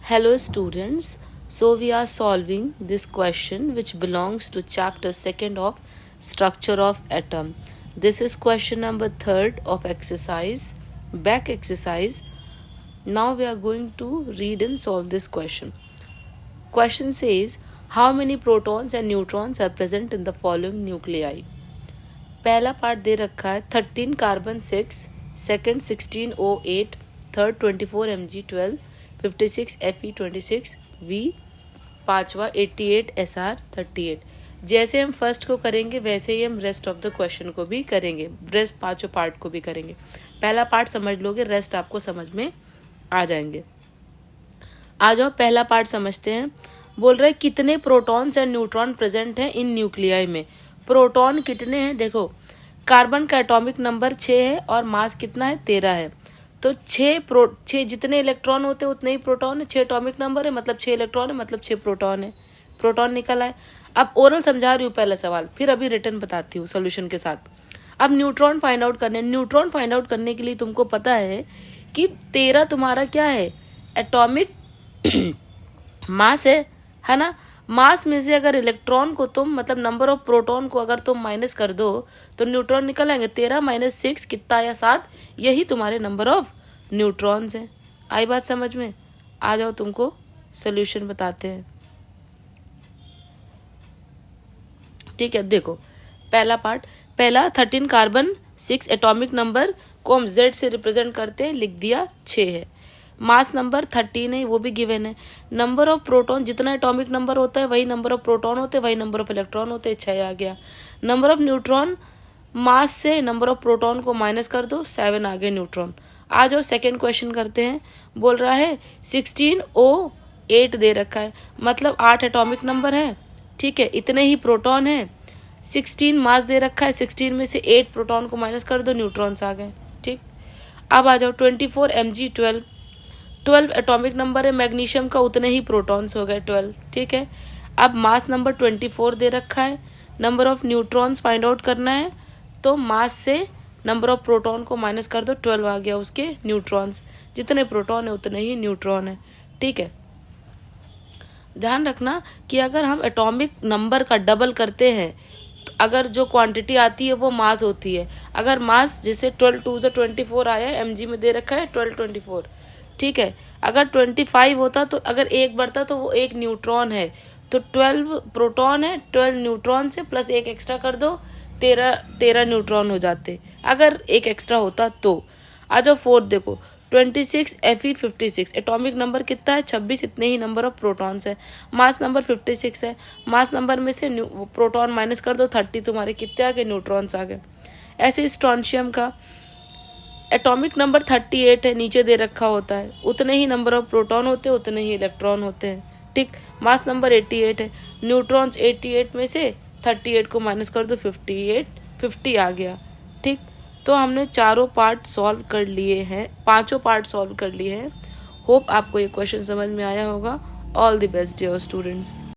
Hello students, so we are solving this question which belongs to chapter 2nd of structure of atom. This is question number 3rd of exercise, back exercise. Now we are going to read and solve this question. Question says, how many protons and neutrons are present in the following nuclei? पहला part दे रखा है 13 carbon 6, second 16O8, third 24 Mg12, 56 Fe26 V, पांचवा 88 Sr 38। जैसे हम first को करेंगे वैसे ही हम रेस्ट ऑफ द क्वेश्चन को भी करेंगे, रेस्ट पांचों पार्ट को भी करेंगे। पहला पार्ट समझ लोगे, रेस्ट आपको समझ में आ जाएंगे। आ जाओ पहला पार्ट समझते हैं। बोल रहे कितने प्रोटॉन्स एंड न्यूट्रॉन प्रेजेंट हैं इन न्यूक्लियाई में। प्रोटॉन कितने हैं, देखो कार्बन का एटॉमिक नंबर 6 है और मास कितना है 13 है। तो 6 जितने इलेक्ट्रॉन होते हैं उतने ही प्रोटॉन है। 6 एटॉमिक नंबर है मतलब 6 इलेक्ट्रॉन है मतलब 6 प्रोटॉन है। प्रोटॉन निकल आए। अब ओरल समझा रही हूँ पहला सवाल, फिर अभी रिटर्न बताती हूँ सोल्यूशन के साथ। अब न्यूट्रॉन फाइंड आउट करने, न्यूट्रॉन फाइंड आउट करने के लिए तुमको पता है कि 13 तुम्हारा क्या है, एटॉमिक मास है ना। मास में से अगर इलेक्ट्रॉन को तुम मतलब नंबर ऑफ प्रोटॉन को अगर तुम माइनस कर दो तो न्यूट्रॉन निकल आएंगे। 13 - 6 कितना या 7, यही तुम्हारे नंबर ऑफ न्यूट्रॉन्स हैं। आई बात समझ में? आ जाओ तुमको सोल्यूशन बताते हैं। ठीक है, देखो पहला पार्ट, पहला 13 कार्बन 6 एटॉमिक नंबर को हम Z से रिप्रेजेंट करते हैं, लिख दिया 6 है। मास नंबर 13 है, वो भी गिवन है। नंबर ऑफ प्रोटॉन, जितना एटॉमिक नंबर होता है वही नंबर ऑफ प्रोटॉन होते हैं, वही नंबर ऑफ इलेक्ट्रॉन होते हैं, 6 आ गया। नंबर ऑफ न्यूट्रॉन, मास से नंबर ऑफ प्रोटॉन को माइनस कर दो, 7 आ गए न्यूट्रॉन। आ जाओ सेकेंड क्वेश्चन करते हैं। बोल रहा है 16O8 दे रखा है, मतलब 8 एटॉमिक नंबर है। ठीक है, इतने ही प्रोटॉन है। 16 मास दे रखा है, 16 में से 8 प्रोटॉन को माइनस कर दो, न्यूट्रॉन्स आ गए। ठीक, अब आ जाओ 24 Mg12, 12 एटॉमिक नंबर है मैग्नीशियम का, उतने ही प्रोटॉन्स हो गए 12। ठीक है, अब मास नंबर 24 दे रखा है, number of neutrons find out करना है, तो मास से नंबर ऑफ प्रोटॉन को माइनस कर दो, 12 आ गया उसके न्यूट्रॉन्स। जितने प्रोटॉन है उतने ही न्यूट्रॉन है। ठीक है, ध्यान रखना कि अगर हम एटॉमिक नंबर का डबल करते हैं तो अगर जो क्वांटिटी आती है वो मास होती है। अगर मास जैसे 12 2 से 24 आया है, mg में दे रखा है 12 24। ठीक है, अगर 25 होता तो अगर एक बढ़ता तो वो एक न्यूट्रॉन है, तो 12 प्रोटॉन है, 12 न्यूट्रॉन से प्लस एक एक्स्ट्रा कर दो, 13 न्यूट्रॉन हो जाते अगर एक एक्स्ट्रा होता तो। आ जाओ फोर्थ, देखो 26 Fe56 एटॉमिक नंबर कितना है 26, इतने ही नंबर ऑफ प्रोटॉन्स है। मास नंबर 56 है, मास नंबर में से प्रोटॉन माइनस कर दो, 30 तुम्हारे कितने आ गए, न्यूट्रॉन्स आ गए। ऐसे स्ट्रॉन्शियम का एटॉमिक नंबर 38 है, नीचे दे रखा होता है, उतने ही नंबर ऑफ प्रोटॉन होते हैं उतने ही इलेक्ट्रॉन होते हैं। ठीक, मास नंबर 88 है, न्यूट्रॉन्स 88 में से 38 को माइनस कर दो, 50 आ गया। ठीक, तो हमने चारों पार्ट सॉल्व कर लिए हैं, पांचों पार्ट सॉल्व कर लिए हैं। होप आपको ये क्वेश्चन समझ में आया होगा। All the best dear students.